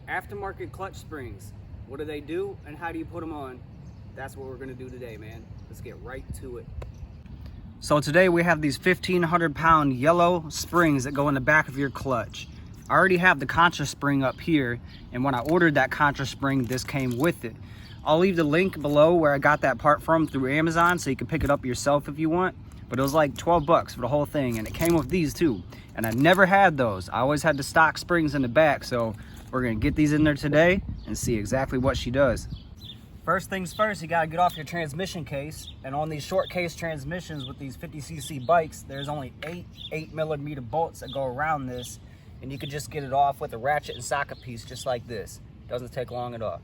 Aftermarket clutch springs. What do they do and how do you put them on? That's what we're gonna do today, man. Let's get right to it. So today we have these 1,500-pound yellow springs that go in the back of your clutch. I already have the contra spring up here, and when I ordered that contra spring, this came with it. I'll leave the link below where I got that part from through Amazon, so you can pick it up yourself if you want. But it was like 12 bucks for the whole thing, and it came with these too. And I never had those. I always had the stock springs in the back, so we're gonna get these in there today and see exactly what she does. First things first, you gotta get off your transmission case. And on these short case transmissions with these 50cc bikes, there's only 8mm bolts that go around this. And you can just get it off with a ratchet and socket piece just like this. Doesn't take long at all.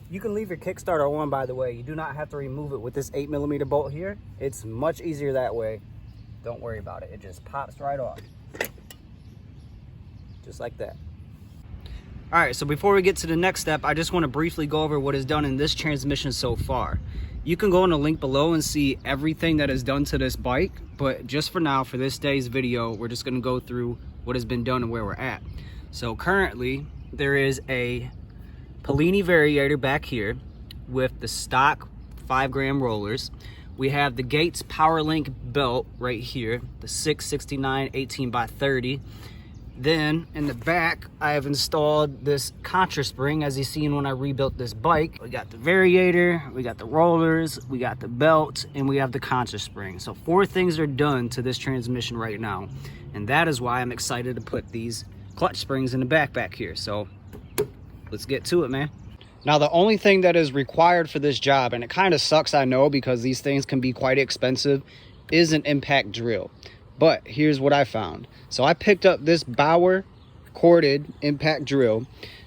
You can leave your Kickstarter on, by the way. You do not have to remove it with this 8mm bolt here. It's much easier that way. Don't worry about it. It just pops right off. Just like that. All right, so before we get to the next step, I just want to briefly go over what is done in this transmission so far. You can go in the link below and see everything that is done to this bike, but just for now, for this day's video, we're just going to go through what has been done and where we're at. So currently, there is a Polini variator back here with the stock 5-gram rollers. We have the Gates powerlink belt right here, the 669 18x30. Then in the back, I have installed this contra spring, as you seen when I rebuilt this bike. We got the variator, we got the rollers, we got the belt, and we have the contra spring. So 4 things are done to this transmission right now. And that is why I'm excited to put these clutch springs in the back here. So let's get to it, man. Now, the only thing that is required for this job, and it kind of sucks, I know, because these things can be quite expensive, is an impact drill. But here's what I found. So I picked up this Bauer corded impact drill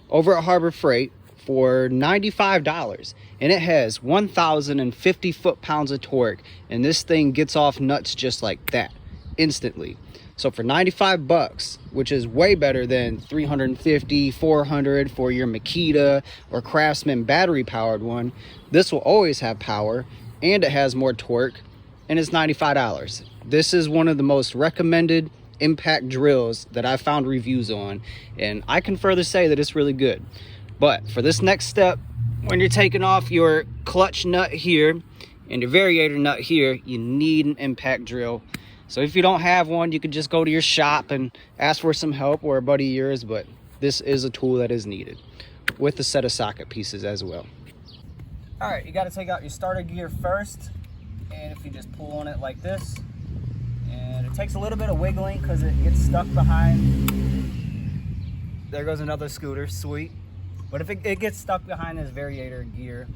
over at Harbor Freight for $95. And it has 1,050 foot-pounds of torque. And this thing gets off nuts just like that, instantly. So for 95 bucks, which is way better than 350, 400 for your Makita or Craftsman battery powered one, this will always have power and it has more torque, and it's $95. This is one of the most recommended impact drills that I found reviews on, and I can further say that it's really good. But for this next step, when you're taking off your clutch nut here and your variator nut here, you need an impact drill. So if you don't have one, you could just go to your shop and ask for some help, or a buddy of yours, but this is a tool that is needed with a set of socket pieces as well. All right, you got to take out your starter gear first, and if you just pull on it like this, and it takes a little bit of wiggling because it gets stuck behind. There goes another scooter, sweet. But if it gets stuck behind this variator gear,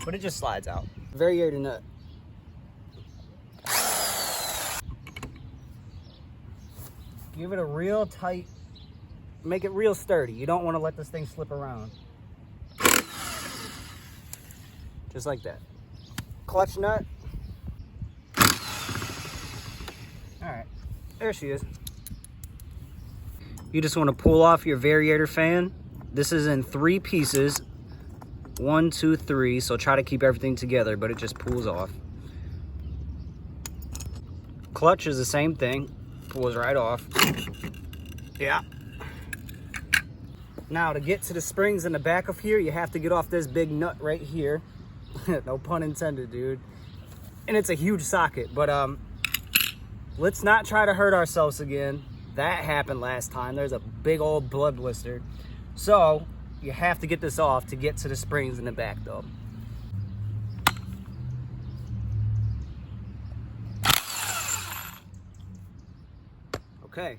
but it just slides out. Variator nut. Give it a real tight, make it real sturdy. You don't want to let this thing slip around. Just like that. Clutch nut. All right, there she is. You just want to pull off your Variator fan. This is in 3 pieces. 1, 2, 3, so try to keep everything together, but it just pulls off. Clutch is the same thing. Pulls right off. Yeah. Now to get to the springs in the back of here, you have to get off this big nut right here. No pun intended, dude. And it's a huge socket, but let's not try to hurt ourselves again. That happened last time. There's a big old blood blister. So you have to get this off to get to the springs in the back though. Okay,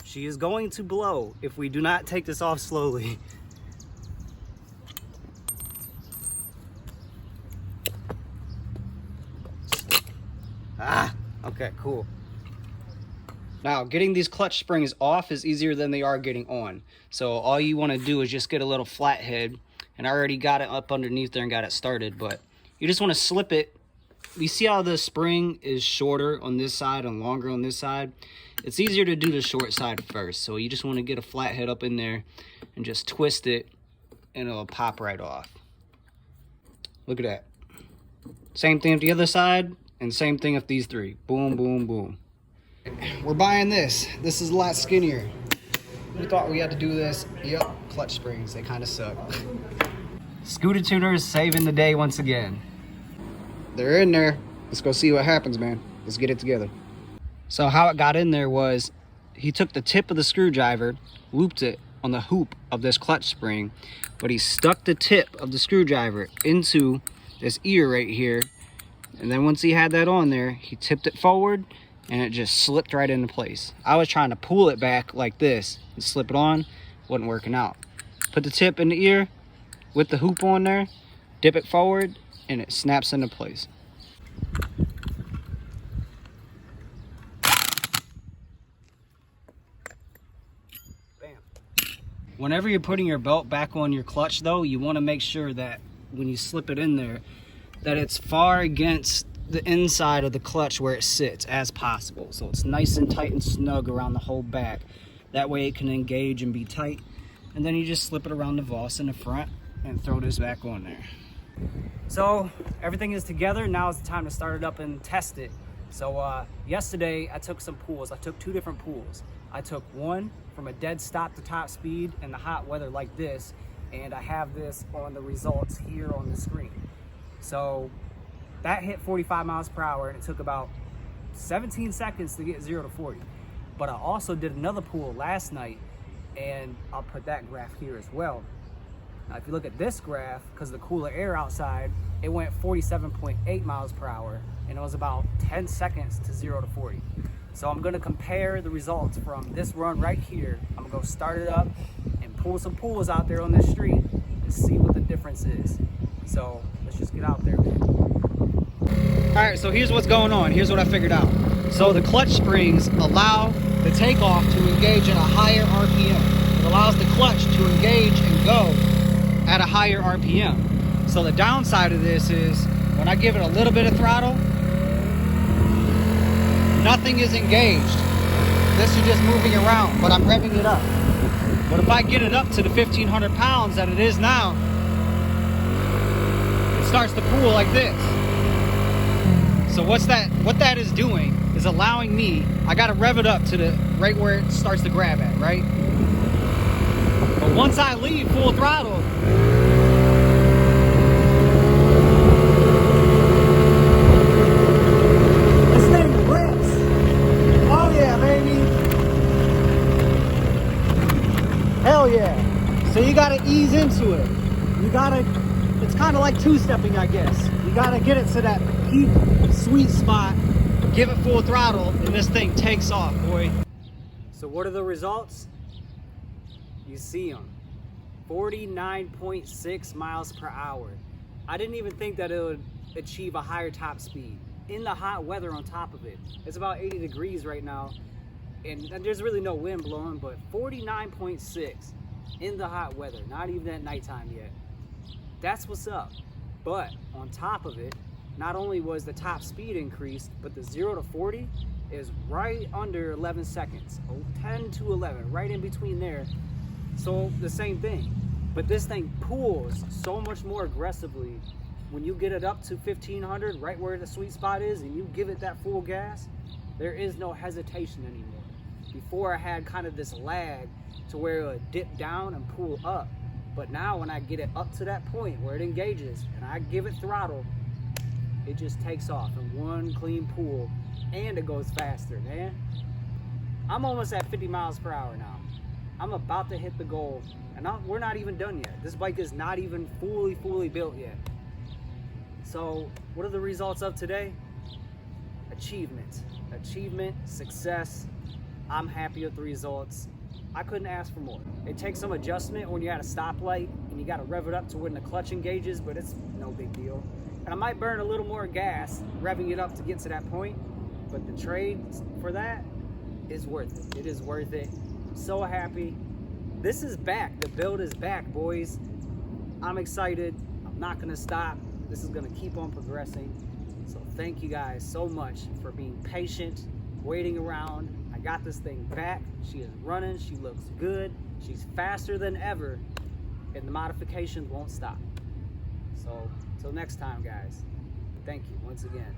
she is going to blow if we do not take this off slowly. Okay, cool. Now, getting these clutch springs off is easier than they are getting on. So all you want to do is just get a little flathead, and I already got it up underneath there and got it started, but you just want to slip it. You see how the spring is shorter on this side and longer on this side? It's easier to do the short side first. So you just want to get a flathead up in there and just twist it, and it'll pop right off. Look at that. Same thing at the other side, and same thing with these three. Boom, boom, boom. We're buying this. This is a lot skinnier. We thought we had to do this. Yep, clutch springs, they kind of suck. Scooter tuners saving the day once again. They're in there. Let's go see what happens, man. Let's get it together. So how it got in there was, he took the tip of the screwdriver, looped it on the hoop of this clutch spring, but he stuck the tip of the screwdriver into this ear right here. And then once he had that on there, he tipped it forward and it just slipped right into place. I was trying to pull it back like this and slip it on, wasn't working out. Put the tip in the ear with the hoop on there, dip it forward, and it snaps into place. Bam. Whenever you're putting your belt back on your clutch though, you want to make sure that when you slip it in there, that it's far against the inside of the clutch where it sits as possible. So it's nice and tight and snug around the whole back. That way it can engage and be tight. And then you just slip it around the Voss in the front and throw this back on there. So everything is together. Now is the time to start it up and test it. So yesterday I took some pulls. I took 2 different pulls. I took one from a dead stop to top speed in the hot weather like this, and I have this on the results here on the screen. So that hit 45 miles per hour, and it took about 17 seconds to get 0 to 40. But I also did another pull last night, and I'll put that graph here as well. Now, if you look at this graph, because of the cooler air outside, it went 47.8 miles per hour, and it was about 10 seconds to 0 to 40. So I'm gonna compare the results from this run right here. I'm gonna go start it up and pull some pulls out there on the street and see what the difference is. So let's just get out there, man. All right, so here's what's going on. Here's what I figured out. So the clutch springs allow the takeoff to engage at a higher RPM. It allows the clutch to engage and go at a higher RPM. So the downside of this is when I give it a little bit of throttle, nothing is engaged. This is just moving around, but I'm revving it up. But if I get it up to the 1,500 pounds that it is now, it starts to pull like this. So what that is doing is allowing me, I gotta rev it up to the right where it starts to grab at, right? But once I leave full throttle, this thing rips. Oh yeah, baby. Hell yeah. So you gotta ease into it. It's kind of like two-stepping, I guess. You gotta get it to that peak sweet spot, give it full throttle, and this thing takes off, boy. So what are the results? You see them. 49.6 miles per hour. I didn't even think that it would achieve a higher top speed. In the hot weather on top of it. It's about 80 degrees right now, and there's really no wind blowing, but 49.6 in the hot weather, not even at nighttime yet. That's what's up. But on top of it, not only was the top speed increased, but the 0 to 40 is right under 11 seconds. 10 to 11, right in between there. So the same thing. But this thing pulls so much more aggressively when you get it up to 1,500, right where the sweet spot is, and you give it that full gas, there is no hesitation anymore. Before I had kind of this lag to where it would dip down and pull up. But now when I get it up to that point where it engages and I give it throttle, it just takes off in one clean pull, and it goes faster, man. I'm almost at 50 miles per hour now. I'm about to hit the goal, and we're not even done yet. This bike is not even fully built yet. So what are the results of today? Achievement, success. I'm happy with the results. I couldn't ask for more. It takes some adjustment when you're at a stoplight and you gotta rev it up to when the clutch engages, but it's no big deal. And I might burn a little more gas revving it up to get to that point, but the trade for that is worth it. It is worth it. I'm so happy. This is back. The build is back, boys. I'm excited. I'm not gonna stop. This is gonna keep on progressing. So thank you guys so much for being patient, waiting around. I got this thing back. She is running. She looks good. She's faster than ever, and the modifications won't stop. So Till next time, guys. Thank you once again.